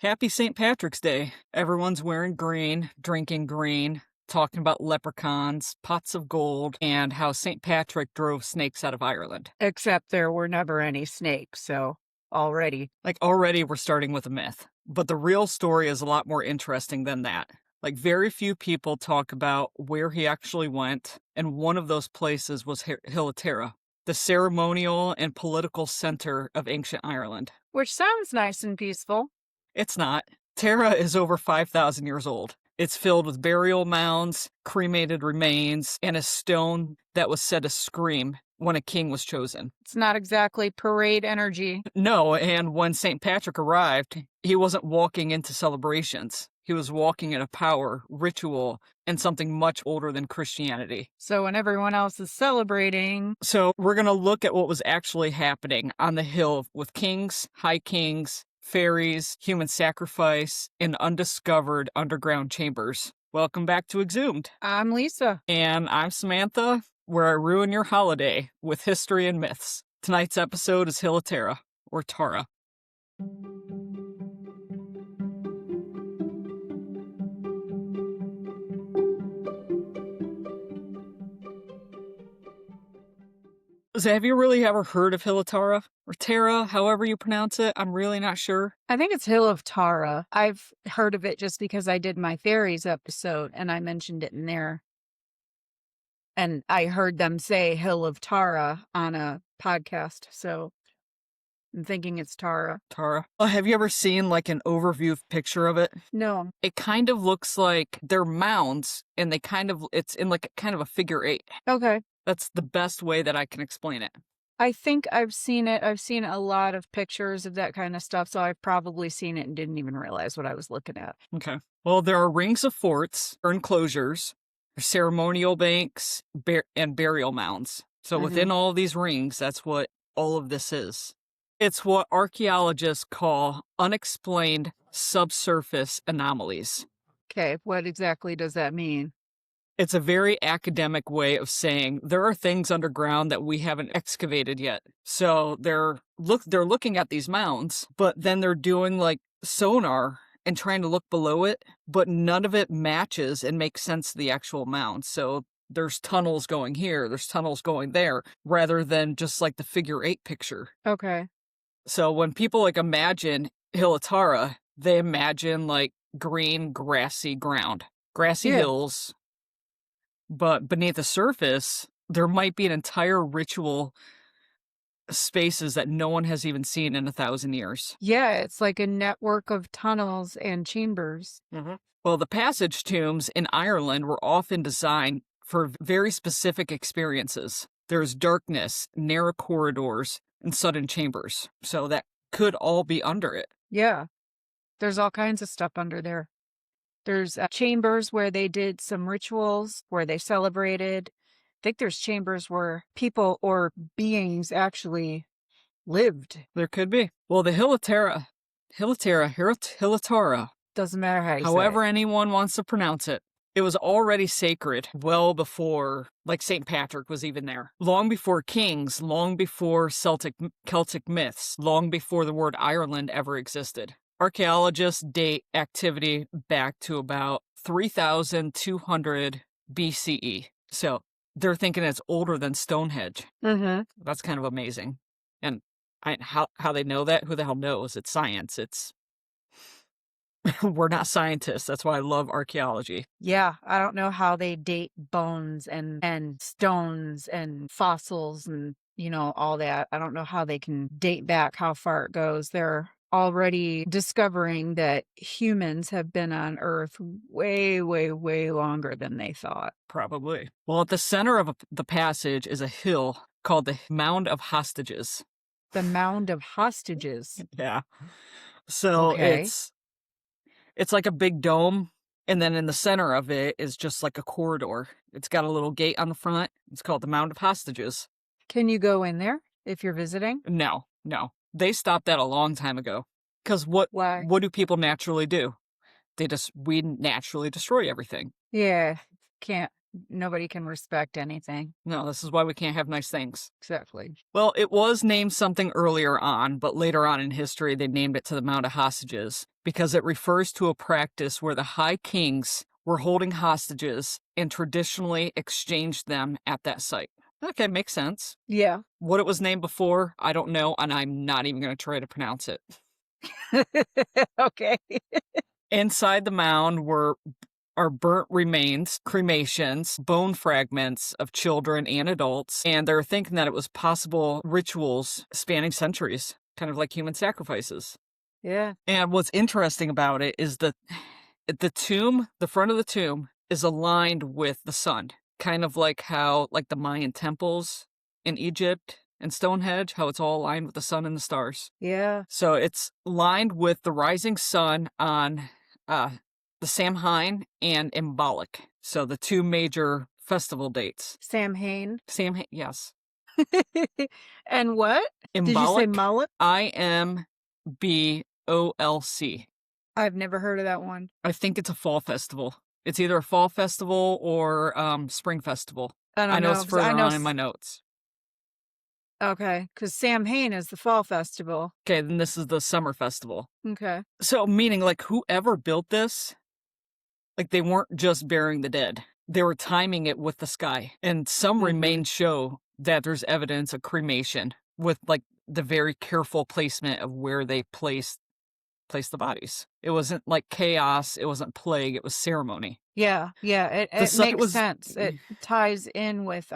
Happy St. Patrick's Day. Everyone's wearing green, drinking green, talking about leprechauns, pots of gold, and how St. Patrick drove snakes out of Ireland. Except there were never any snakes, so already. Already we're starting with a myth. But the real story is a lot more interesting than that. Very few people talk about where he actually went, and one of those places was Hilatera, the ceremonial and political center of ancient Ireland. Which sounds nice and peaceful. It's not. Tara is over 5,000 years old. It's filled with burial mounds, cremated remains, and a stone that was said to scream when a king was chosen. It's not exactly parade energy. No, and when St. Patrick arrived, he wasn't walking into celebrations. He was walking in a power, ritual, and something much older than Christianity. So when everyone else is celebrating... So we're going to look at what was actually happening on the hill with kings, high kings, fairies, human sacrifice, and undiscovered underground chambers. Welcome back to X-UMED. I'm Lisa. And I'm Samantha, where I ruin your holiday with history and myths. Tonight's episode is Hilatera, or Tara. So have you really ever heard of Hilatara? Or Tara, however you pronounce it? I'm really not sure. I think it's Hill of Tara. I've heard of it just because I did my fairies episode and I mentioned it in there. And I heard them say Hill of Tara on a podcast, so I'm thinking it's Tara. Tara. Have you ever seen an overview picture of it? No. It kind of looks like they're mounds, and it's in kind of a figure eight. Okay. That's the best way that I can explain it. I think I've seen it. I've seen a lot of pictures of that kind of stuff, so I've probably seen it and didn't even realize what I was looking at. Okay. Well, there are rings of forts or enclosures, ceremonial banks, and burial mounds. So within all of these rings, that's what all of this is. It's what archaeologists call unexplained subsurface anomalies. Okay, what exactly does that mean? It's a very academic way of saying there are things underground that we haven't excavated yet. So they're looking at these mounds, but then they're doing sonar and trying to look below it, but none of it matches and makes sense to the actual mound. So there's tunnels going here, there's tunnels going there, rather than just the figure eight picture. Okay. So when people imagine Hilatara, they imagine green, grassy ground, grassy hills. But beneath the surface, there might be an entire ritual spaces that no one has even seen in 1,000 years. Yeah, it's like a network of tunnels and chambers. Mm-hmm. Well, the passage tombs in Ireland were often designed for very specific experiences. There's darkness, narrow corridors, and sudden chambers. So that could all be under it. Yeah, there's all kinds of stuff under there. There's chambers where they did some rituals, where they celebrated. I think there's chambers where people or beings actually lived. There could be. Well, the Hilatara, doesn't matter how you however say it. Anyone wants to pronounce it. It was already sacred well before, St. Patrick was even there. Long before kings, long before Celtic myths, long before the word Ireland ever existed. Archaeologists date activity back to about 3,200 BCE. So they're thinking it's older than Stonehenge. Mm-hmm. That's kind of amazing. And how they know that? Who the hell knows? It's science. We're not scientists. That's why I love archaeology. Yeah, I don't know how they date bones and stones and fossils and, all that. I don't know how they can date back how far it goes. They're already discovering that humans have been on Earth way, way, way longer than they thought. Probably. Well, at the center of the passage is a hill called the Mound of Hostages. The Mound of Hostages? Yeah. So it's like a big dome, and then in the center of it is just a corridor. It's got a little gate on the front. It's called the Mound of Hostages. Can you go in there if you're visiting? No. They stopped that a long time ago. Because Why? What do people naturally do? We naturally destroy everything. Yeah, can't nobody can respect anything. No, this is why we can't have nice things. Exactly. Well, it was named something earlier on, but later on in history, they named it to the Mount of Hostages because it refers to a practice where the high kings were holding hostages and traditionally exchanged them at that site. Okay, makes sense. Yeah. What it was named before, I don't know, and I'm not even going to try to pronounce it. Okay. Inside the mound are burnt remains, cremations, bone fragments of children and adults, and they're thinking that it was possible rituals spanning centuries, kind of like human sacrifices. Yeah. And what's interesting about it is the tomb, the front of the tomb, is aligned with the sun, kind of like how, like the Mayan temples in Egypt and Stonehenge, how it's all aligned with the sun and the stars. Yeah. So it's lined with the rising sun on the Samhain and Imbolc. So the two major festival dates. Samhain. Yes. And what? Did you say Imbolc. mullet? IMBOLC. I've never heard of that one. I think it's a fall festival. It's either a fall festival or spring festival. I know it's further on in my notes. Okay, because Samhain is the fall festival. Okay, then this is the summer festival. Okay. So meaning like whoever built this, like they weren't just burying the dead. They were timing it with the sky. And some remains show that there's evidence of cremation with like the very careful placement of where they placed the bodies. It wasn't like chaos, it wasn't plague, it was ceremony. Yeah, it makes sense. It ties in with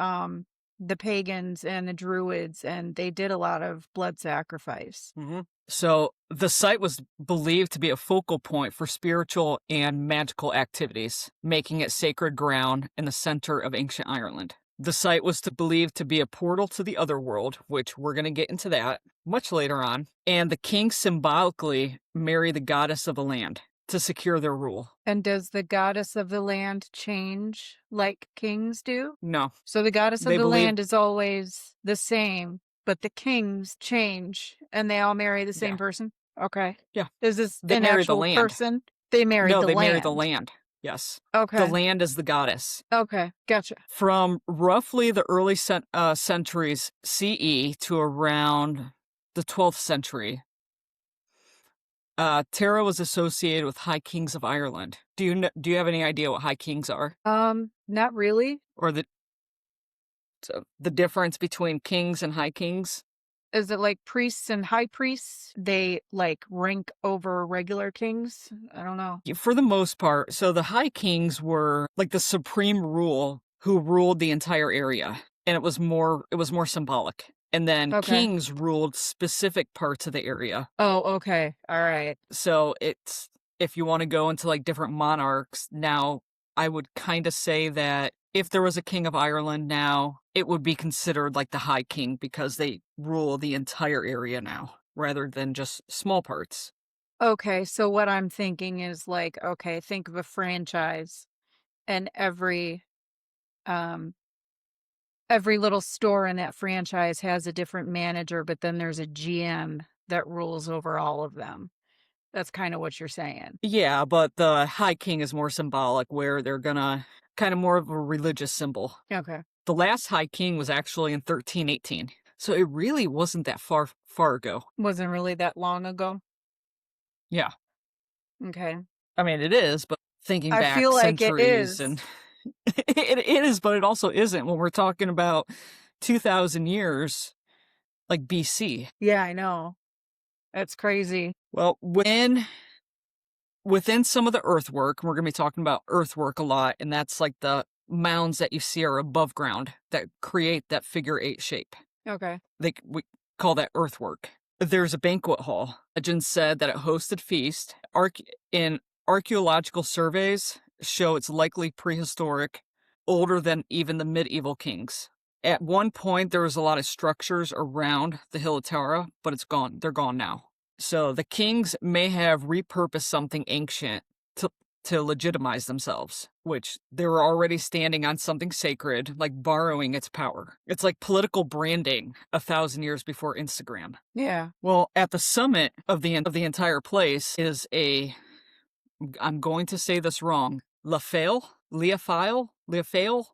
the pagans and the druids, and they did a lot of blood sacrifice. Mm-hmm. So the site was believed to be a focal point for spiritual and magical activities, making it sacred ground in the center of ancient Ireland. The site was believed to be a portal to the other world, which we're going to get into that much later on. And the king symbolically marry the goddess of the land to secure their rule. And does the goddess of the land change like kings do? No. So the goddess of the land is always the same, but the kings change and they all marry the same person? Okay. Yeah. Is this an actual person? They marry the land. No, they marry the land. Yes. Okay. The land is the goddess. Okay, gotcha. From roughly the early centuries CE to around the 12th century, Tara was associated with High Kings of Ireland. Do you have any idea what High Kings are? Not really. Or the difference between kings and high kings? Is it like priests and high priests? They like rank over regular kings? I don't know. For the most part. So the high kings were like the supreme rule who ruled the entire area. And it was more symbolic. And then kings ruled specific parts of the area. Oh, okay. All right. So it's, if you want to go into like different monarchs, now I would kind of say that if there was a king of Ireland now, it would be considered like the high king because they rule the entire area now rather than just small parts. Okay, so what I'm thinking is like, okay, think of a franchise and every little store in that franchise has a different manager, but then there's a GM that rules over all of them. That's kind of what you're saying. Yeah, but the high king is more symbolic where they're gonna kind of more of a religious symbol. Okay. The last high king was actually in 1318. So it really wasn't that far ago. Wasn't really that long ago. Yeah. Okay. I mean, it is, but thinking back feel like centuries it is. and it is, but it also isn't when we're talking about 2,000 years, like BC. Yeah, I know. That's crazy. Well, within some of the earthwork, we're going to be talking about earthwork a lot, and that's like the mounds that you see are above ground that create that figure 8 shape. Okay. We call that earthwork. There's a banquet hall. Legend said that it hosted feast. In archaeological surveys show it's likely prehistoric, older than even the medieval kings. At one point, there was a lot of structures around the Hill of Tara, but it's gone. They're gone now. So the kings may have repurposed something ancient to legitimize themselves, which they were already standing on something sacred, like borrowing its power. It's like political branding 1,000 years before Instagram. Yeah. Well, at the summit of the entire place is I'm going to say this wrong, Leafile, Leophale?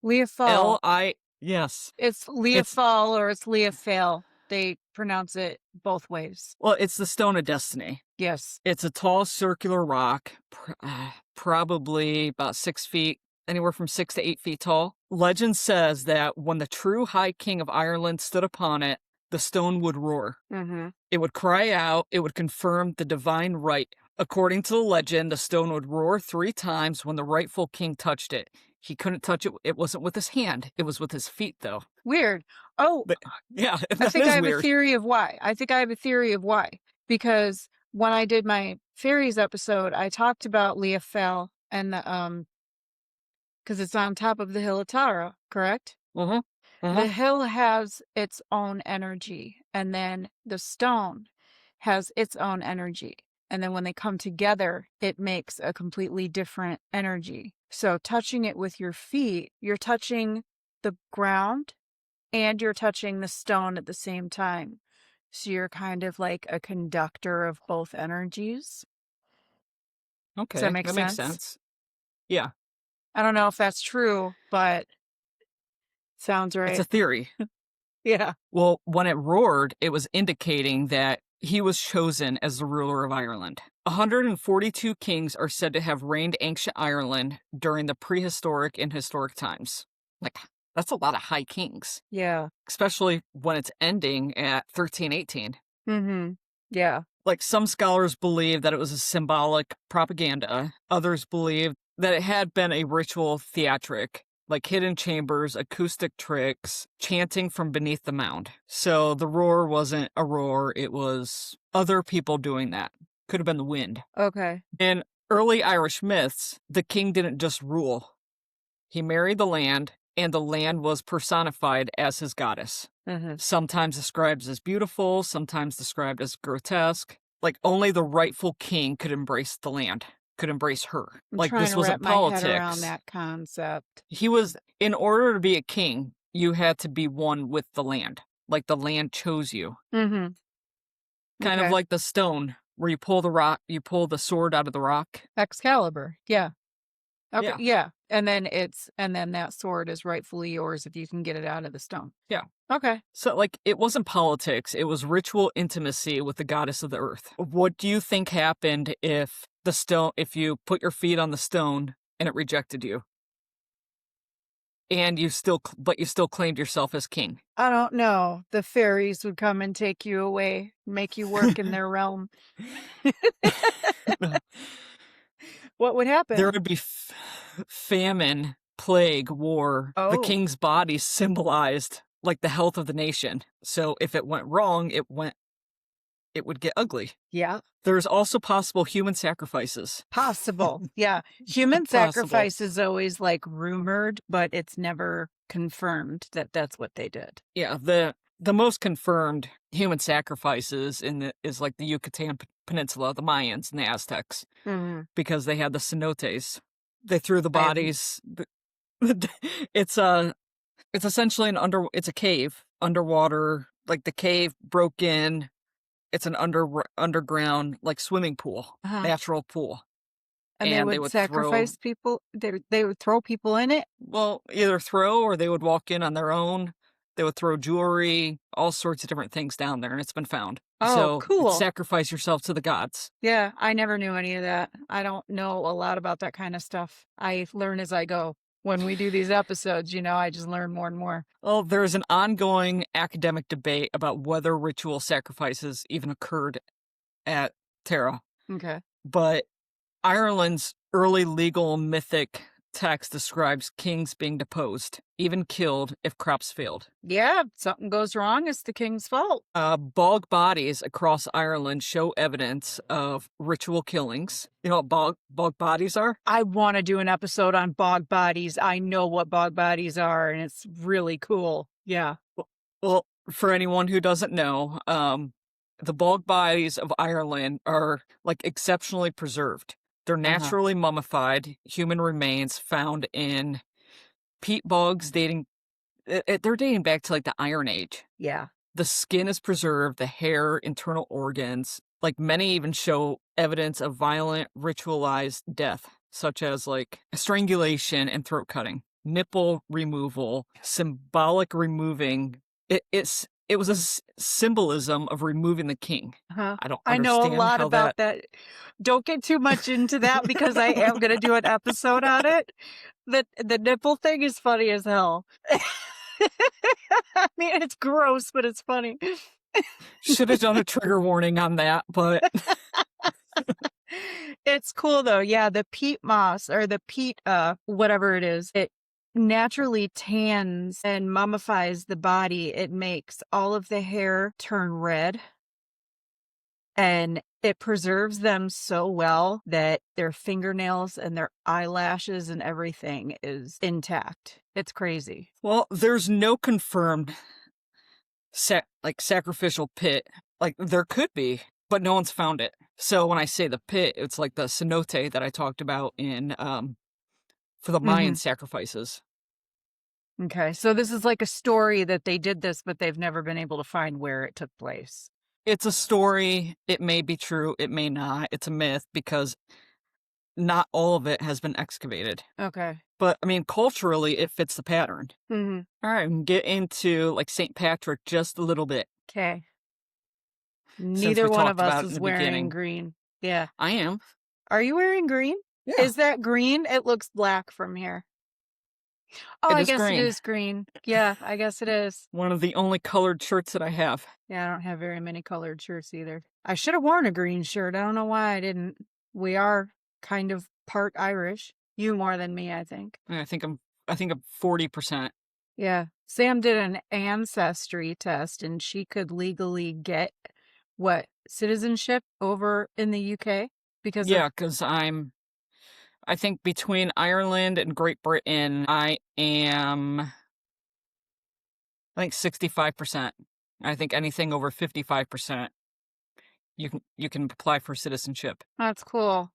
Leophal. L-I... Yes. It's Leophal or it's Leophale. They pronounce it both ways. Well, it's the Stone of Destiny. Yes. It's a tall circular rock, probably about 6 feet, anywhere from 6 to 8 feet tall. Legend says that when the true High King of Ireland stood upon it, the stone would roar. Mm-hmm. It would cry out. It would confirm the divine right. According to the legend, the stone would roar 3 times when the rightful king touched it. He couldn't touch it. It wasn't with his hand. It was with his feet, though. Weird. Oh, yeah, I think I have weird. a theory of why. Because when I did my fairies episode, I talked about Leophel and the because it's on top of the hill of Tara, correct? Mm-hmm. The hill has its own energy, and then the stone has its own energy. And then when they come together, it makes a completely different energy. So touching it with your feet, you're touching the ground and you're touching the stone at the same time. So you're kind of like a conductor of both energies. Okay, Does that make sense? makes sense. Yeah. I don't know if that's true, but sounds right. It's a theory. Yeah. Well, when it roared, it was indicating that he was chosen as the ruler of Ireland. 142 kings are said to have reigned ancient Ireland during the prehistoric and historic times. Like, that's a lot of high kings. Yeah. Especially when it's ending at 1318. Mm-hmm. Yeah. Like, some scholars believe that it was a symbolic propaganda. Others believe that it had been a ritual theatric, like hidden chambers, acoustic tricks, chanting from beneath the mound. So the roar wasn't a roar, it was other people doing that. Could have been the wind. Okay. In early Irish myths, the king didn't just rule. He married the land, and the land was personified as his goddess. Mm-hmm. Sometimes described as beautiful, sometimes described as grotesque. Like, only the rightful king could embrace the land, could embrace her. I'm like, trying this to wasn't wrap politics. my head around that concept. He was, in order to be a king, you had to be one with the land. Like, the land chose you. Mm-hmm. Kind of like the stone, where you pull the sword out of the rock. Excalibur. Yeah. Okay. Yeah. Yeah. And then that sword is rightfully yours if you can get it out of the stone. Yeah. Okay. So, like, it wasn't politics, it was ritual intimacy with the goddess of the earth. What do you think happened if you put your feet on the stone and it rejected you? And you still claimed yourself as king? I don't know. The fairies would come and take you away, make you work in their realm. What would happen? There would be famine, plague, war. Oh. The king's body symbolized, like, the health of the nation. So if it went wrong, it would get ugly. Yeah. There's also possible human sacrifices. Possible. Yeah. Human Possible. sacrifice is always like rumored, but it's never confirmed that that's what they did. Yeah, the most confirmed human sacrifices is like the Yucatan Peninsula, the Mayans and the Aztecs, because they had the cenotes. They threw the bodies. It's essentially it's a cave underwater. Like, the cave broke in. It's an underground, like, swimming pool, natural pool. And they would sacrifice people. They would throw people in it. Well, either throw or they would walk in on their own. They would throw jewelry, all sorts of different things down there, and it's been found. Oh, so cool. Sacrifice yourself to the gods. Yeah, I never knew any of that. I don't know a lot about that kind of stuff. I learn as I go. When we do these episodes, I just learn more and more. Well, there's an ongoing academic debate about whether ritual sacrifices even occurred at Tara. Okay. But Ireland's early legal mythic text describes kings being deposed, even killed if crops failed. Yeah, if something goes wrong, it's the king's fault. Bog bodies across Ireland show evidence of ritual killings. You know what bog bodies are? I want to do an episode on bog bodies. I know what bog bodies are, and it's really cool. Yeah. Well, for anyone who doesn't know, the bog bodies of Ireland are, like, exceptionally preserved. They're naturally mummified human remains found in peat bogs they're dating back to, like, the Iron Age. Yeah. The skin is preserved, the hair, internal organs. Like, many even show evidence of violent, ritualized death. such as like strangulation and throat cutting, nipple removal, symbolic removing. It was a symbolism of removing the king. Huh. I don't I know a understand lot how about that. Don't get too much into that because I am going to do an episode on it. The nipple thing is funny as hell. I mean, it's gross, but it's funny. should have done a trigger warning on that, but It's cool though. Yeah, the peat moss or the peat whatever it is, it naturally tans and mummifies the body. It makes all of the hair turn red and it preserves them so well that their fingernails and their eyelashes and everything is intact. It's crazy. well, there's no confirmed sacrificial pit. Like there could be, but no one's found it. So when I say the pit, it's like the cenote that I talked about in for the Mayan sacrifices. Okay, so this is like a story that they did this, but they've never been able to find where it took place. It's a story. It may be true. It may not. It's a myth because not all of it has been excavated. Okay. But I mean, culturally, it fits the pattern. Mm-hmm. All right, we can get into like St. Patrick just a little bit. Okay. Since Neither we one talked of about us it in is the wearing beginning. green. Yeah. I am. Are you wearing green? Yeah. Is that green? It looks black from here. Oh, It I is guess green. it is green. Yeah, I guess it is. One of the only colored shirts that I have. Yeah, I don't have very many colored shirts either. I should have worn a green shirt. I don't know why I didn't. We are kind of part Irish. You more than me, I think. I think I'm 40%. Yeah. Sam did an ancestry test and she could legally get citizenship over in the UK because Yeah, because I think between Ireland and Great Britain, I am 65%. I think anything over 55%, you can apply for citizenship. that's cool.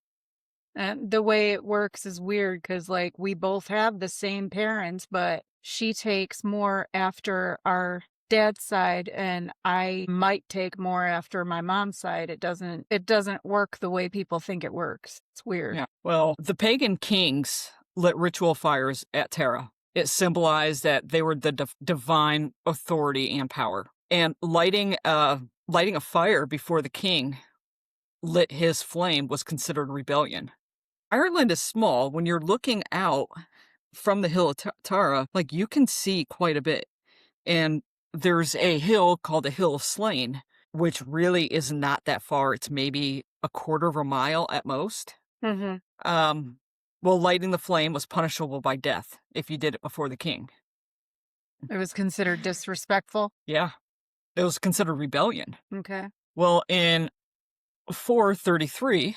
And the way it works is weird because, like, we both have the same parents, but she takes more after our dad's side, and I might take more after my mom's side. It doesn't work the way people think it works. It's weird. Yeah. Well, the pagan kings lit ritual fires at Tara. It symbolized that they were the divine authority and power. And lighting a fire before the king lit his flame was considered rebellion. Ireland is small. When you're looking out from the hill of Tara, like you can see quite a bit. And there's a hill called the Hill of Slain, which really is not that far. It's maybe a quarter of a mile at most. Mm-hmm. Well, lighting the flame was punishable by death if you did it before the king. It was considered disrespectful. Yeah. It was considered rebellion. Okay. Well, in 433.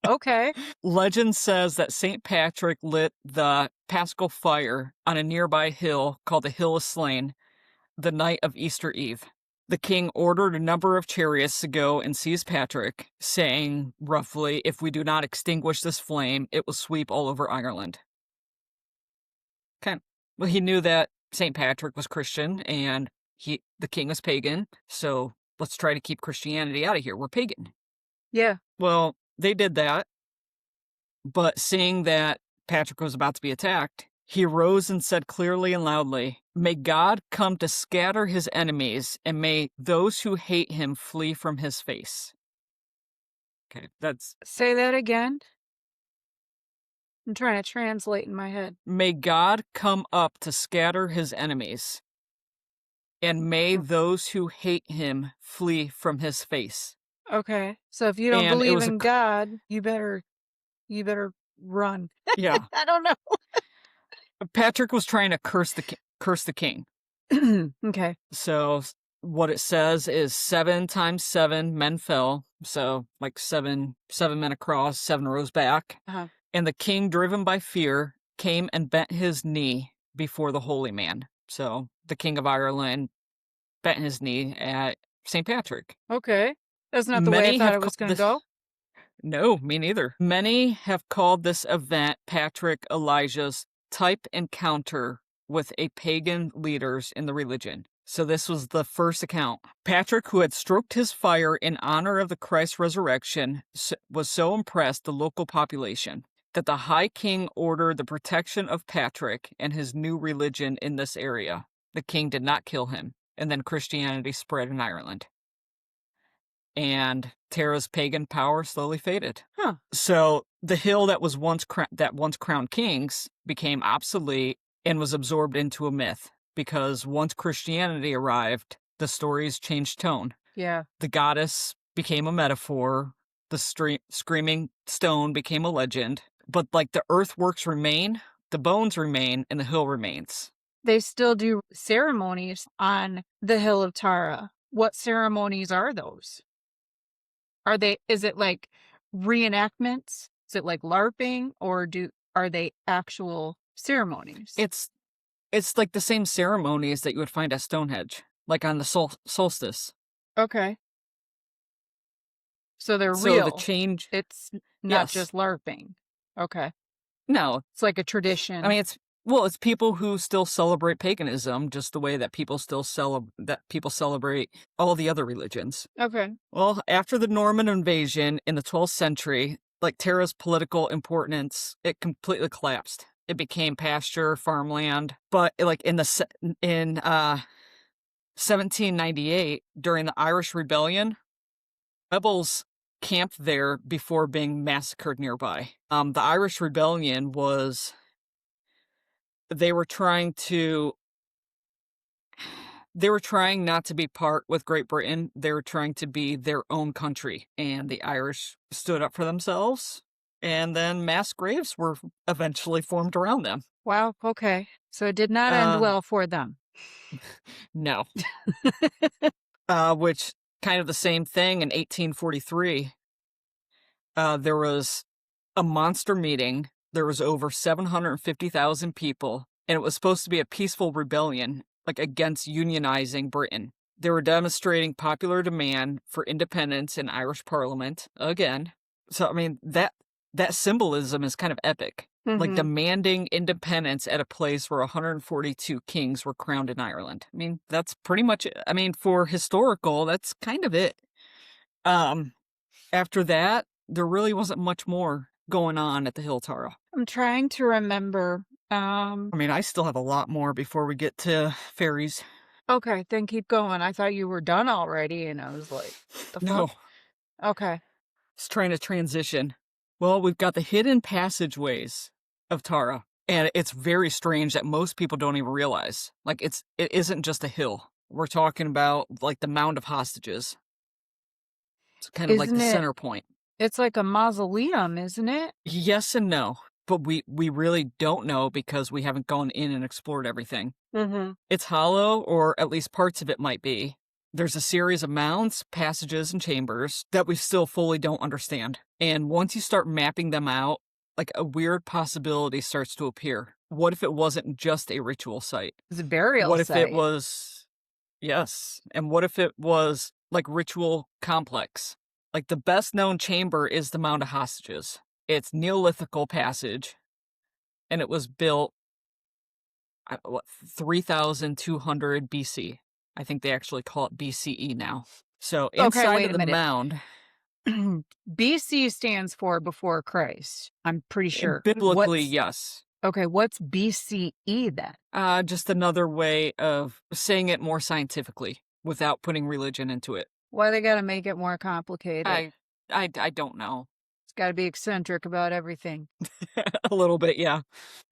Okay. Legend says that St. Patrick lit the Paschal fire on a nearby hill called the Hill of Slain the night of Easter Eve. The king ordered a number of chariots to go and seize Patrick, saying, roughly, if we do not extinguish this flame, it will sweep all over Ireland. Okay. Well, he knew that St. Patrick was Christian and the king was pagan, so let's try to keep Christianity out of here. We're pagan. Yeah. Well, they did that, but seeing that Patrick was about to be attacked, he rose and said clearly and loudly, "May God come to scatter his enemies, and may those who hate him flee from his face." Okay, Say that again. I'm trying to translate in my head. May God come up to scatter his enemies, and may those who hate him flee from his face. Okay. So if you don't believe in God, you better run. Yeah. I don't know. Patrick was trying to curse the king. Okay. So what it says is 7 times 7 men fell. So like seven men across, 7 rows back. Uh-huh. And the king, driven by fear, came and bent his knee before the holy man. So the king of Ireland bent his knee at St. Patrick. Okay. That's not the way I thought it was going to go. No, me neither. Many have called this event Patrick Elijah's type encounter with a pagan leaders in the religion. So this was the first account. Patrick, who had stroked his fire in honor of the Christ's resurrection, was so impressed the local population that the High King ordered the protection of Patrick and his new religion in this area. The king did not kill him, and then Christianity spread in Ireland. And Tara's pagan power slowly faded. Huh. So the hill that was once crowned kings became obsolete and was absorbed into a myth. Because once Christianity arrived, the stories changed tone. Yeah. The goddess became a metaphor. The screaming stone became a legend. But like the earthworks remain, the bones remain, and the hill remains. They still do ceremonies on the Hill of Tara. What ceremonies are those? Is it like reenactments? Is it like LARPing, or are they actual ceremonies? It's like the same ceremonies that you would find at Stonehenge, like on the solstice. Okay. So they're So real. the change. It's not Yes. just LARPing. Okay. No, It's like a tradition. I mean it's people who still celebrate paganism, just the way that people still celebrate all the other religions. Okay. Well, after the Norman invasion in the 12th century, like Tara's political importance, it completely collapsed. It became pasture, farmland. But like in 1798, during the Irish Rebellion, rebels camped there before being massacred nearby. The Irish Rebellion was they were trying not to be part with Great Britain. They were trying to be their own country, and the Irish stood up for themselves. And then mass graves were eventually formed around them. Wow. Okay. So it did not end well for them. No. Which kind of the same thing in 1843. There was a monster meeting. There was over 750,000 people, and it was supposed to be a peaceful rebellion, like against unionizing Britain. They were demonstrating popular demand for independence in Irish Parliament again. So I mean that symbolism is kind of epic. Like demanding independence at a place where 142 kings were crowned in Ireland. I mean, that's pretty much it. I mean, for historical, that's kind of it. After that, there really wasn't much more going on at the Hill Tara. I'm trying to remember. I mean, I still have a lot more before we get to fairies. Okay, then keep going. I thought you were done already, and I was like, the fuck? No. Okay. It's trying to transition. Well, we've got the hidden passageways of Tara, and it's very strange that most people don't even realize. Like, it isn't just a hill. We're talking about, like, the Mound of Hostages. It's kind of like the center point. It's like a mausoleum, isn't it? Yes and no, but we really don't know because we haven't gone in and explored everything. It's hollow, or at least parts of it might be. There's a series of mounds, passages, and chambers that we still fully don't understand. And once you start mapping them out, like a weird possibility starts to appear. What if it wasn't just a ritual site? It's a burial What if site. it was... Yes. And what if it was like ritual complex? Like the best known chamber is the Mound of Hostages. It's Neolithical passage, and it was built 3,200 BC. I think they actually call it BCE now. So inside of the mound, BC stands for before Christ. I'm pretty sure. Biblically, yes. Okay, what's BCE then? Just another way of saying it more scientifically without putting religion into it. Why they gotta make it more complicated? I don't know. It's gotta be eccentric about everything. A little bit, yeah.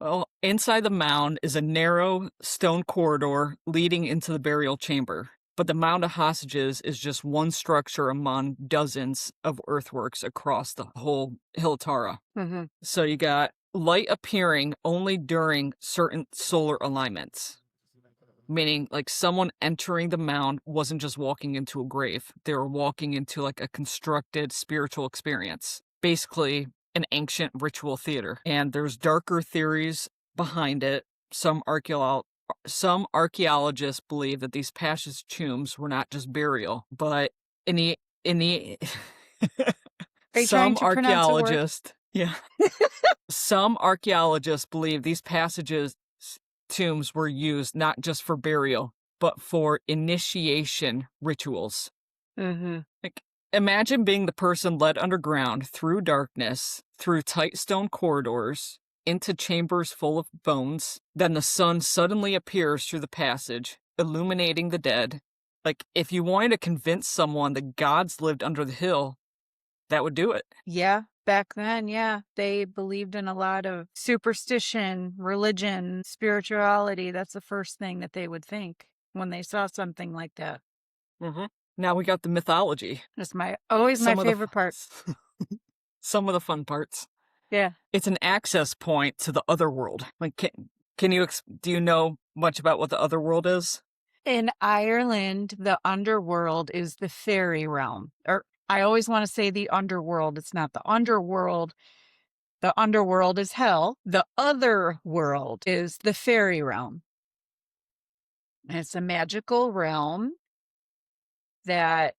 Well, inside the mound is a narrow stone corridor leading into the burial chamber. But the Mound of Hostages is just one structure among dozens of earthworks across the whole Hill Tara. So you got light appearing only during certain solar alignments. Meaning, like, someone entering the mound wasn't just walking into a grave. They were walking into, like, a constructed spiritual experience. Basically, an ancient ritual theater. And there's darker theories behind it. Some archaeologists believe that these passage tombs were not just burial, but some archaeologists some archaeologists believe these passages tombs were used not just for burial, but for initiation rituals. Mm-hmm. Like, imagine being the person led underground through darkness, through tight stone corridors, into chambers full of bones. Then the sun suddenly appears through the passage, illuminating the dead. Like, if you wanted to convince someone the gods lived under the hill, that would do it. Yeah, back then, yeah, they believed in a lot of superstition, religion, spirituality. That's the first thing that they would think when they saw something like that. Mm-hmm. Now we got the mythology. That's always my Some of the favorite part. some of the fun parts. Yeah. It's an access point to the other world. Like, can you do you know much about what the other world is? In Ireland, the underworld is the fairy realm. Or I always want to say the underworld. It's not the underworld. The underworld is hell. The other world is the fairy realm. And it's a magical realm that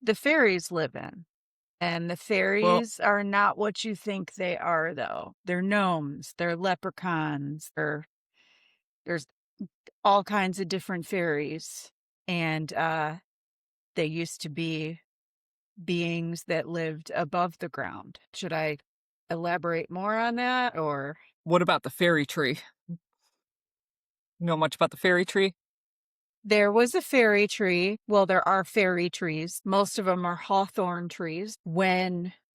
the fairies live in. And the Well, fairies are not what you think they are, though. They're gnomes, they're leprechauns, there's all kinds of different fairies. And they used to be beings that lived above the ground. Should I elaborate more on that, or? what about the fairy tree? Know much about the fairy tree? There was a fairy tree. Well, there are fairy trees. Most of them are hawthorn trees.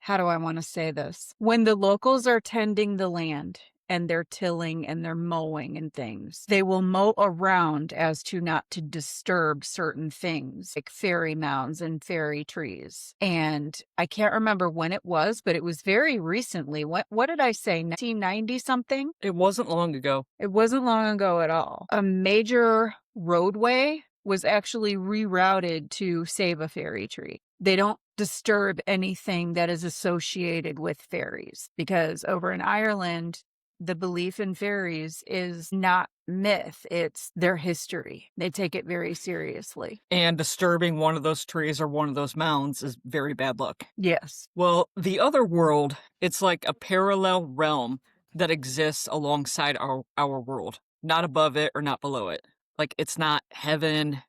How do I want to say this? When the locals are tending the land and they're tilling and they're mowing and things, they will mow around as to not to disturb certain things like fairy mounds and fairy trees. And I can't remember when it was, but it was very recently. What did I say? 1990 something? It wasn't long ago. It wasn't long ago at all. A major roadway was actually rerouted to save a fairy tree. They don't disturb anything that is associated with fairies, because over in Ireland, the belief in fairies is not myth, it's their history. They take it very seriously. And disturbing one of those trees or one of those mounds is very bad luck. Yes. Well, the other world, it's like a parallel realm that exists alongside our world, not above it or not below it. Like, it's not heaven,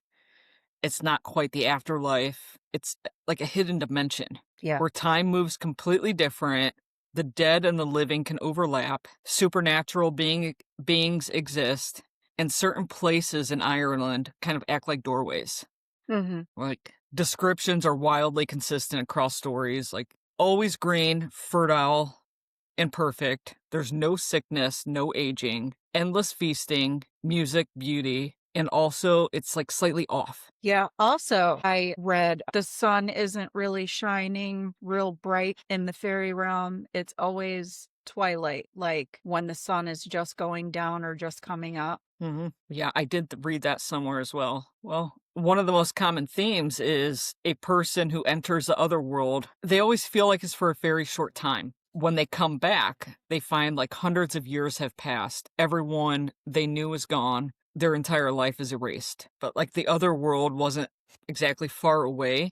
it's not quite the afterlife. It's like a hidden dimension Yeah. where time moves completely different. The dead and the living can overlap. Supernatural beings exist, and certain places in Ireland kind of act like doorways. Mm-hmm. Like, descriptions are wildly consistent across stories, like always green, fertile, and perfect. There's no sickness, no aging, endless feasting, music, beauty, and also it's like slightly off. Yeah. Also, I read the sun isn't really shining real bright in the fairy realm. It's always twilight, like when the sun is just going down or just coming up. Mm-hmm. Yeah, I did read that somewhere as well. Well, one of the most common themes is a person who enters the other world, they always feel like it's for a very short time. When they come back, they find like hundreds of years have passed. Everyone they knew is gone. Their entire life is erased. But like the other world wasn't exactly far away.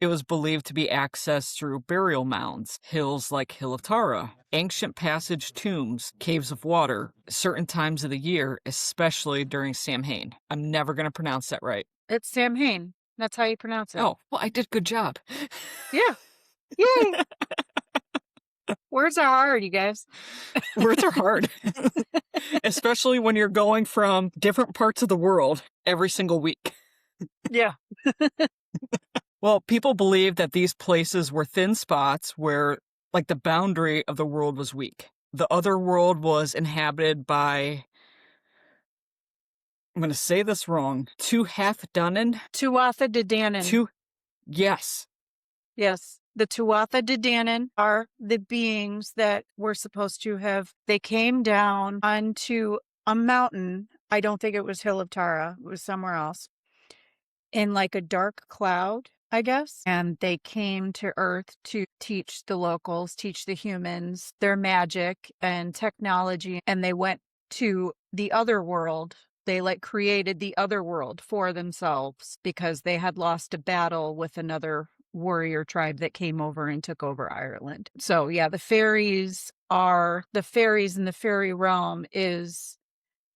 It was believed to be accessed through burial mounds, hills like Hill of Tara, ancient passage tombs, caves of water, certain times of the year, especially during Samhain. I'm never going to pronounce that right. It's Samhain. That's how you pronounce it. Oh, well, I did good job. Yeah. Yay. Words are hard, you guys. Words are hard. Especially when you're going from different parts of the world every single week. Yeah. Well, people believe that these places were thin spots where, like, the boundary of the world was weak. The other world was inhabited by, I'm going to say this wrong, Tuatha Tuatha De Danann. Yes. Yes. The Tuatha De Danann are the beings that were supposed to have, they came down onto a mountain. I don't think it was Hill of Tara. It was somewhere else. In like a dark cloud, I guess. And they came to Earth to teach the locals, teach the humans their magic and technology. And they went to the other world. They like created the other world for themselves because they had lost a battle with another warrior tribe that came over and took over Ireland. So yeah, the fairies in the fairy realm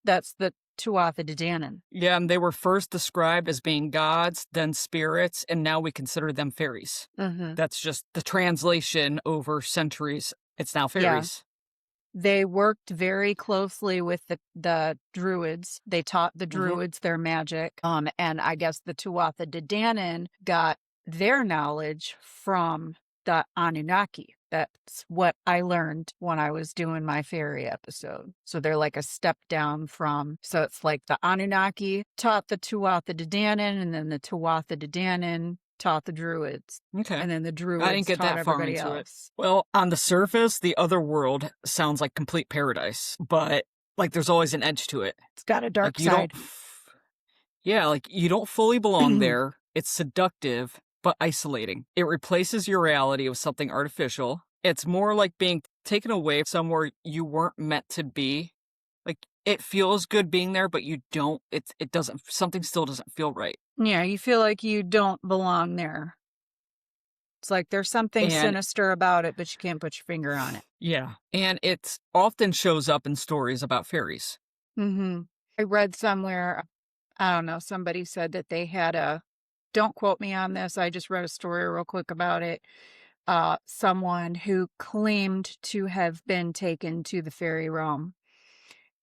that's the Tuatha De Danann. Yeah, and they were first described as being gods, then spirits, and now we consider them fairies. Mm-hmm. That's just the translation over centuries. It's now Yeah. fairies. They worked very closely with the druids. They taught the Hmm. druids their magic. And I guess the Tuatha De Danann got their knowledge from the Anunnaki. That's what I learned when I was doing my fairy episode. So they're like a step down from, so it's like the Anunnaki taught the Tuatha De Danann, and then the Tuatha De Danann taught the druids. Okay. And then the I didn't druids get taught that far everybody into it. else. Well, on the surface, the other world sounds like complete paradise, but like there's always an edge to it. It's got a dark Like you don't, side. yeah, like you don't fully belong there. It's seductive, but isolating. It replaces your reality with something artificial. It's more like being taken away somewhere you weren't meant to be. Like it feels good being there, but you don't, it doesn't, something still doesn't feel right. Yeah, you feel like you don't belong there. It's like there's something And sinister about it, but you can't put your finger on it. yeah, and it often shows up in stories about fairies. Mm-hmm. I read somewhere, I don't know, somebody said that they had don't quote me on this, I just read a story real quick about it. Someone who claimed to have been taken to the fairy realm.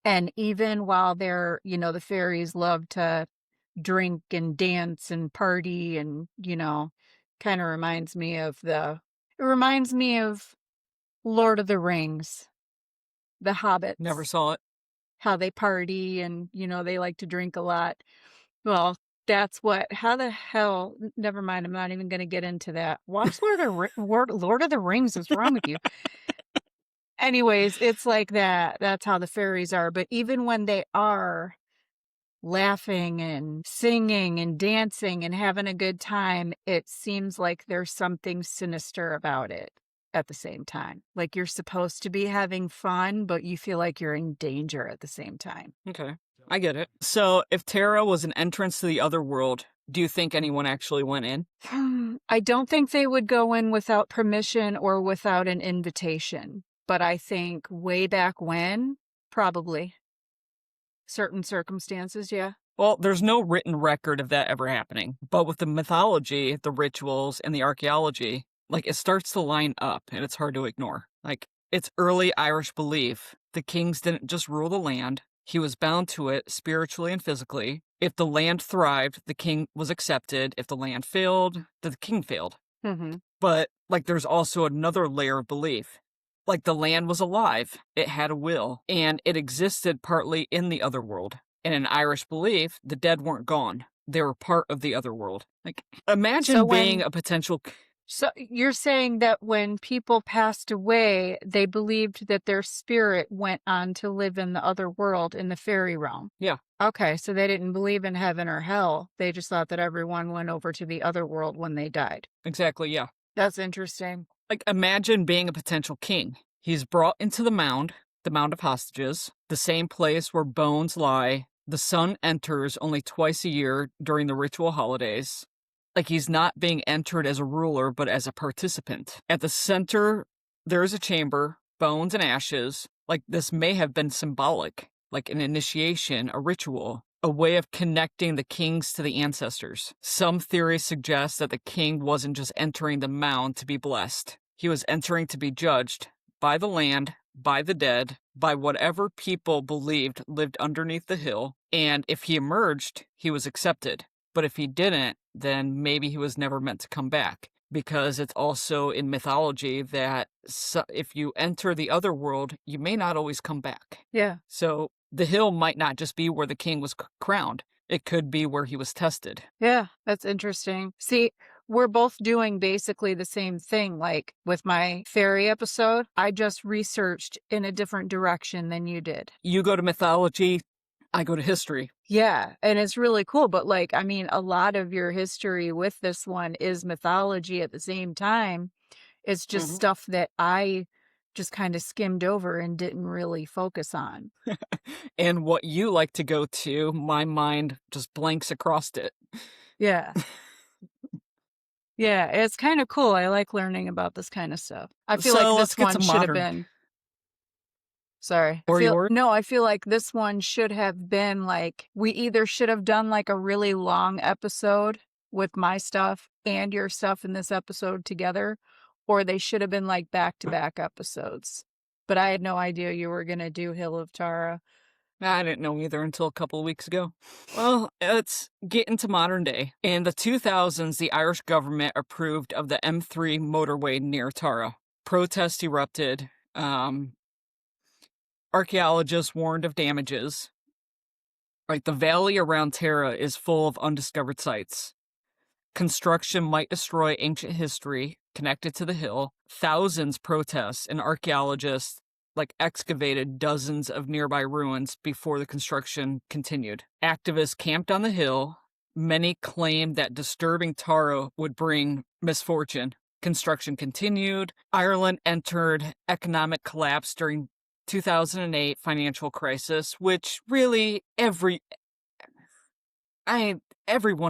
And even while the fairies love to drink and dance and party and, kind of it reminds me of Lord of the Rings, the Never hobbits, saw it. how they party and, they like to drink a lot. Well, how the hell, never mind, I'm not even going to get into that. Watch Lord of the Rings, what's wrong with you? Anyways, it's like that. That's how the fairies are. But even when they are laughing and singing and dancing and having a good time, it seems like there's something sinister about it at the same time. Like you're supposed to be having fun, but you feel like you're in danger at the same time. Okay, I get it. So, if Terra was an entrance to the other world, do you think anyone actually went in? I don't think they would go in without permission or without an invitation, but I think way back when, probably. Certain circumstances, yeah. Well, there's no written record of that ever happening. But with the mythology, the rituals, and the archaeology, like it starts to line up and it's hard to ignore. Like it's early Irish belief. The kings didn't just rule the land, he was bound to it spiritually and physically. If the land thrived, the king was accepted. If the land failed, the king failed. Mm-hmm. But like there's also another layer of belief. Like the land was alive, it had a will, and it existed partly in the other world. In an Irish belief, the dead weren't gone. They were part of the other world. Like imagine So being a potential So you're saying that when people passed away, they believed that their spirit went on to live in the other world in the fairy realm. Yeah, Okay, so they didn't believe in heaven or hell. They just thought that everyone went over to the other world when they died. exactly, yeah. That's interesting. Like imagine being a potential king. He's brought into the mound of hostages, the same place where bones lie. The sun enters only twice a year during the ritual holidays. Like he's not being entered as a ruler, but as a participant. At the center, there is a chamber, bones and ashes. Like this may have been symbolic, like an initiation, a ritual, a way of connecting the kings to the ancestors. Some theories suggest that the king wasn't just entering the mound to be blessed. He was entering to be judged by the land, by the dead, by whatever people believed lived underneath the hill. And if he emerged, he was accepted. But if he didn't, then maybe he was never meant to come back. Because it's also in mythology that if you enter the other world, you may not always come back. Yeah. So the hill might not just be where the king was crowned. It could be where he was tested. Yeah, that's interesting. See, we're both doing basically the same thing. Like with my fairy episode, I just researched in a different direction than you did. You go to mythology, I go to history. Yeah, and it's really cool. But a lot of your history with this one is mythology at the same time. It's just stuff that I just kind of skimmed over and didn't really focus on. And what you like to go to, my mind just blanks across it. Yeah. Yeah, it's kind of cool. I like learning about this kind of stuff. I feel So like let's this get one to should have modern. been. Sorry. Or yours? No, I feel like this one should have been like, we either should have done like a really long episode with my stuff and your stuff in this episode together, or they should have been like back-to-back episodes. But I had no idea you were going to do Hill of Tara. I didn't know either until a couple of weeks ago. Well, let's get into modern day. In the 2000s, the Irish government approved of the M3 motorway near Tara. Protests erupted. Archaeologists warned of damages. Like, the valley around Tara is full of undiscovered sites. Construction might destroy ancient history connected to the hill. Thousands protest, and archaeologists excavated dozens of nearby ruins before the construction continued. Activists camped on the hill. Many claimed that disturbing Tara would bring misfortune. Construction continued. Ireland entered economic collapse during 2008 financial crisis, which really everyone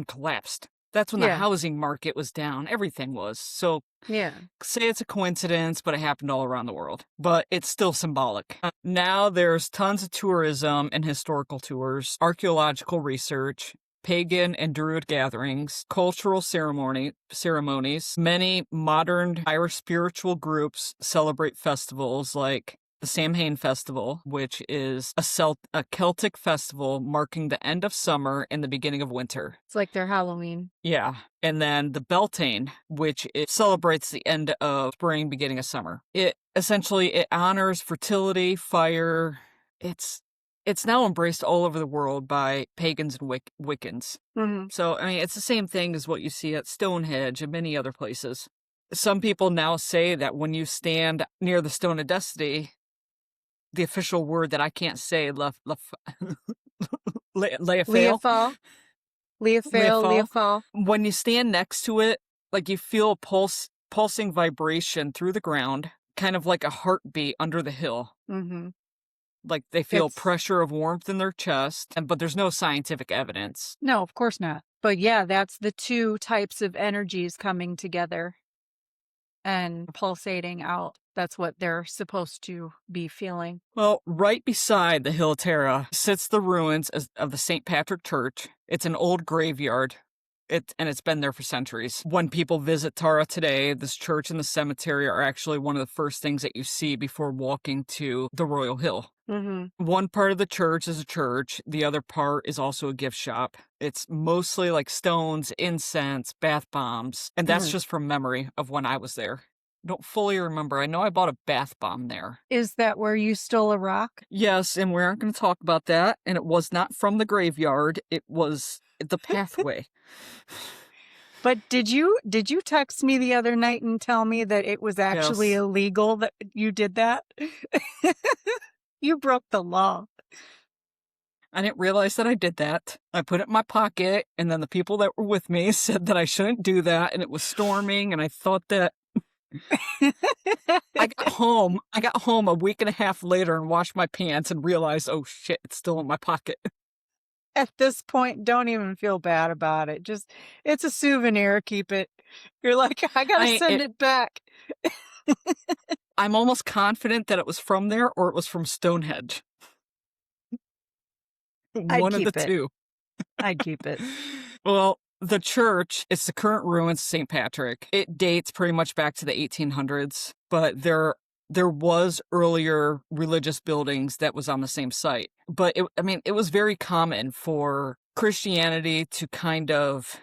collapsed. That's when the housing market was down. Everything was. So say it's a coincidence, but it happened all around the world. But it's still symbolic. Now there's tons of tourism and historical tours, archaeological research, pagan and Druid gatherings, cultural ceremonies. Many modern Irish spiritual groups celebrate festivals like the Samhain Festival, which is a Celtic festival marking the end of summer and the beginning of winter. It's like their Halloween. Yeah. And then the Beltane, which celebrates the end of spring, beginning of summer. It honors fertility, fire. It's now embraced all over the world by pagans and Wiccans. Mm-hmm. So, I mean, it's the same thing as what you see at Stonehenge and many other places. Some people now say that when you stand near the Stone of Destiny, the official word that I can't say, Leafale. When you stand next to it, like you feel a pulsing vibration through the ground, kind of like a heartbeat under the hill. Mm-hmm. Like they feel pressure of warmth in their chest, but there's no scientific evidence. No, of course not. But yeah, that's the two types of energies coming together and pulsating out. That's what they're supposed to be feeling. Well, right beside the Hill of Tara sits the ruins of the St. Patrick Church. It's an old graveyard, and it's been there for centuries. When people visit Tara today, this church and the cemetery are actually one of the first things that you see before walking to the Royal Hill. Mm-hmm. One part of the church is a church. The other part is also a gift shop. It's mostly like stones, incense, bath bombs, and that's just from memory of when I was there. Don't fully remember. I know I bought a bath bomb there. Is that where you stole a rock? Yes, and we aren't going to talk about that. And it was not from the graveyard. It was the pathway. But did you text me the other night and tell me that it was actually illegal that you did that? You broke the law. I didn't realize that I did that. I put it in my pocket, and then the people that were with me said that I shouldn't do that, and it was storming, and I thought that I got home a week and a half later and washed my pants and realized, oh shit, it's still in my pocket. At this point, don't even feel bad about it. Just, it's a souvenir. Keep it. You're like, I gotta send it back. I'm almost confident that it was from there or it was from Stonehenge. One of the two. I'd keep it. Well, the church, it's the current ruins of St. Patrick. It dates pretty much back to the 1800s, but there was earlier religious buildings that was on the same site. But it was very common for Christianity to kind of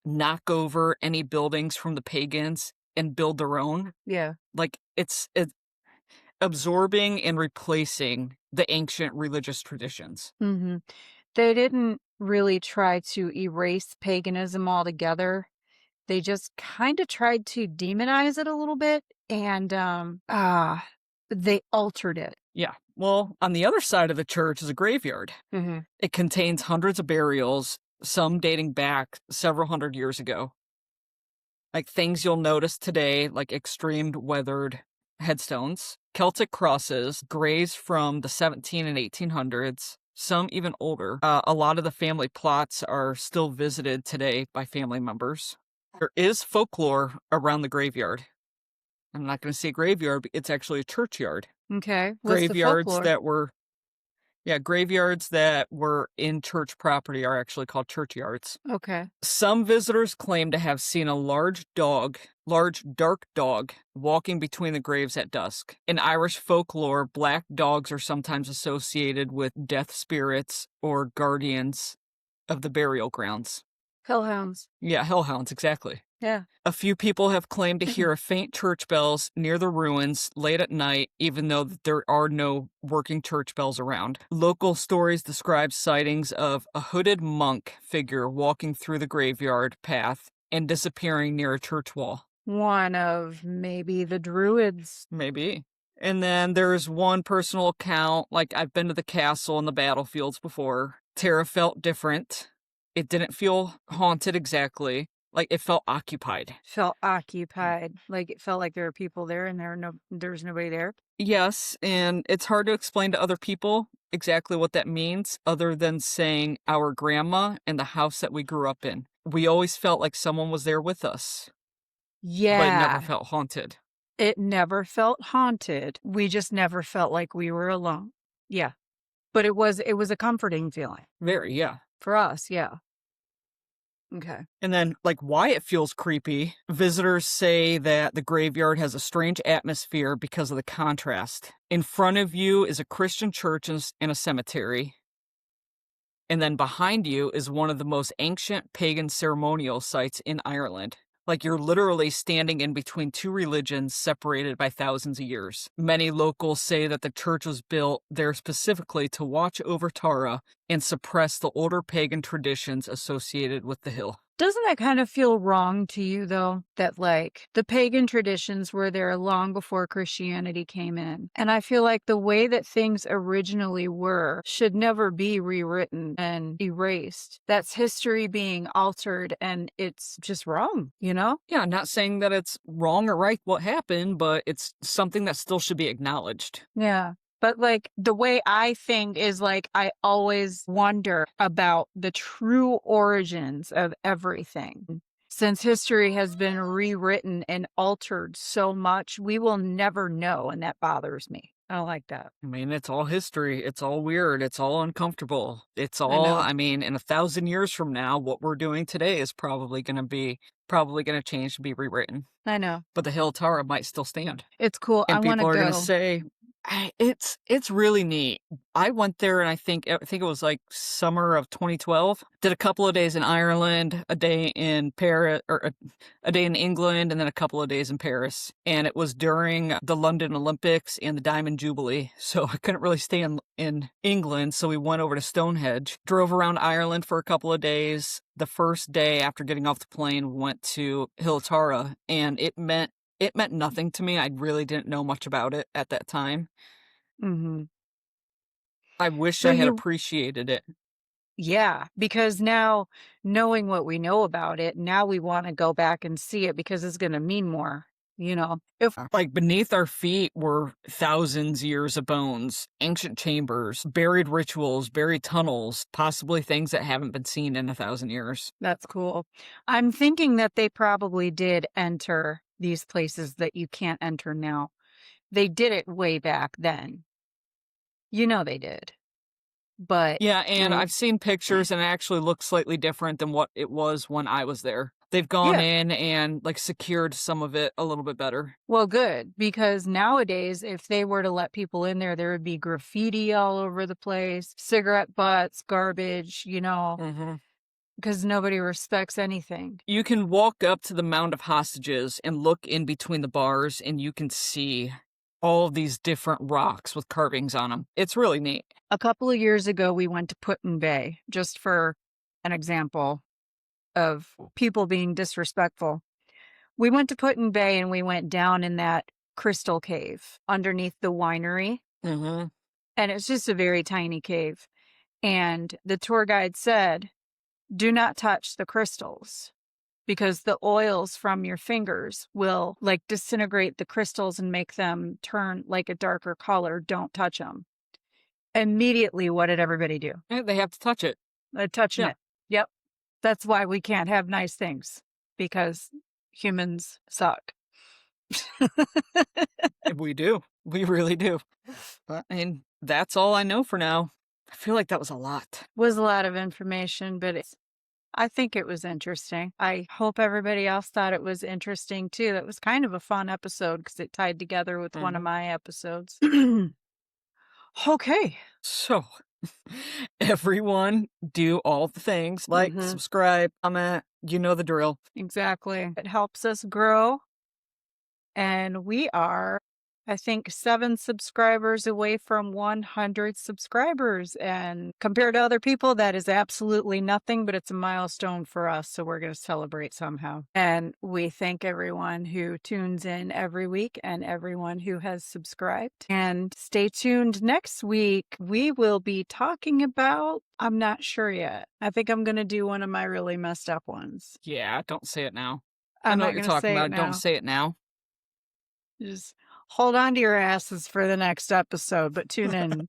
knock over any buildings from the pagans and build their own. Yeah. Like it's absorbing and replacing the ancient religious traditions. Mm-hmm. They didn't really try to erase paganism altogether. They just kind of tried to demonize it a little bit, and they altered it. Yeah. Well, on the other side of the church is a graveyard. Mm-hmm. It contains hundreds of burials, some dating back several hundred years ago. Like things you'll notice today, like extreme weathered headstones, Celtic crosses, graves from the 17 and 1800s, some even older. A lot of the family plots are still visited today by family members. There is folklore around the graveyard. I'm not going to say graveyard, but it's actually a churchyard. Okay. What's the Graveyards folklore? that were, yeah, graveyards that were in church property are actually called churchyards. Okay. Some visitors claim to have seen a large dark dog, walking between the graves at dusk. In Irish folklore, black dogs are sometimes associated with death spirits or guardians of the burial grounds. Hellhounds. Yeah, hellhounds, exactly. Yeah. A few people have claimed to hear a faint church bells near the ruins late at night, even though there are no working church bells around. Local stories describe sightings of a hooded monk figure walking through the graveyard path and disappearing near a church wall. One of maybe the druids. Maybe. And then there's one personal account, like I've been to the castle and the battlefields before. Tara felt different. It didn't feel haunted exactly. Like it felt occupied. Felt occupied. Like it felt like there were people there and there's nobody there. Yes, and it's hard to explain to other people exactly what that means, other than saying our grandma and the house that we grew up in. We always felt like someone was there with us, but it never Yeah. felt haunted. It never felt haunted. We just never felt like we were alone. Yeah. But it was a comforting feeling Very, yeah. for us. Yeah. Okay. And then, like, why it feels creepy, visitors say that the graveyard has a strange atmosphere because of the contrast. In front of you is a Christian church and a cemetery. And then behind you is one of the most ancient pagan ceremonial sites in Ireland. Like you're literally standing in between two religions separated by thousands of years. Many locals say that the church was built there specifically to watch over Tara and suppress the older pagan traditions associated with the hill. Doesn't that kind of feel wrong to you, though? That, like, the pagan traditions were there long before Christianity came in. And I feel like the way that things originally were should never be rewritten and erased. That's history being altered, and it's just wrong, you know? Yeah, not saying that it's wrong or right what happened, but it's something that still should be acknowledged. Yeah. But like the way I think is like I always wonder about the true origins of everything. Since history has been rewritten and altered so much, we will never know, and that bothers me. I don't like that. I mean, it's all history. It's all weird. It's all uncomfortable. It's I all, know. I mean, in 1,000 years from now, what we're doing today is probably going to change to be rewritten. I know. But the Hill Tara might still stand. It's cool. I And want people to are going to go. say, it's really neat. I went there and I think it was like summer of 2012. Did a couple of days in Ireland, a day in Paris, or a day in England, and then a couple of days in Paris. And it was during the London Olympics and the Diamond Jubilee, so I couldn't really stay in England. So we went over to Stonehenge, drove around Ireland for a couple of days. The first day after getting off the plane, we went to Hill Tara, and it meant nothing to me. I really didn't know much about it at that time. Mm-hmm. I wish So I had you, appreciated it. yeah, because now knowing what we know about it, now we want to go back and see it because it's going to mean more, you know? If Like beneath our feet were thousands years of bones, ancient chambers, buried rituals, buried tunnels, possibly things that haven't been seen in 1,000 years. That's cool. I'm thinking that they probably did enter these places that you can't enter now. They did it way back then. You know they did. But Yeah, and I've seen pictures and it actually looks slightly different than what it was when I was there. They've gone yeah, in and like secured some of it a little bit better. well, good. Because nowadays, if they were to let people in there would be graffiti all over the place, cigarette butts, garbage, you know, Mm-hmm. because nobody respects anything. You can walk up to the mound of hostages and look in between the bars and you can see all of these different rocks with carvings on them. It's really neat. A couple of years ago, we went to Put-in Bay, just for an example of people being disrespectful. We went to Put-in Bay and we went down in that crystal cave underneath the winery. Mm-hmm. And it's just a very tiny cave. And the tour guide said, do not touch the crystals because the oils from your fingers will like disintegrate the crystals and make them turn like a darker color. Don't touch them. Immediately, what did everybody do? They have to touch it. They're touching Yeah. it. Yep. That's why we can't have nice things because humans suck. We do. We really do. But, I mean, that's all I know for now. I feel like that was a lot. Was a lot of information, but I think it was interesting. I hope everybody else thought it was interesting too. That was kind of a fun episode because it tied together with one of Mhm. my episodes. Okay. So, everyone do all the things like Mhm. subscribe, comment, you know the drill. Exactly. It helps us grow. And we are, I think, 7 subscribers away from 100 subscribers. And compared to other people, that is absolutely nothing, but it's a milestone for us. So we're going to celebrate somehow. And we thank everyone who tunes in every week and everyone who has subscribed. And stay tuned next week. We will be talking about, I'm not sure yet. I think I'm going to do one of my really messed up ones. Yeah, don't say it now. I I'm know not what you're going to talking say it about. Don't now. say it now. Just hold on to your asses for the next episode, but tune in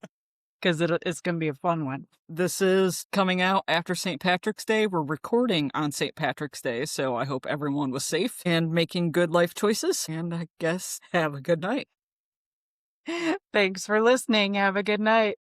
because it's going to be a fun one. This is coming out after St. Patrick's Day. We're recording on St. Patrick's Day, so I hope everyone was safe and making good life choices. And I guess have a good night. Thanks for listening. Have a good night.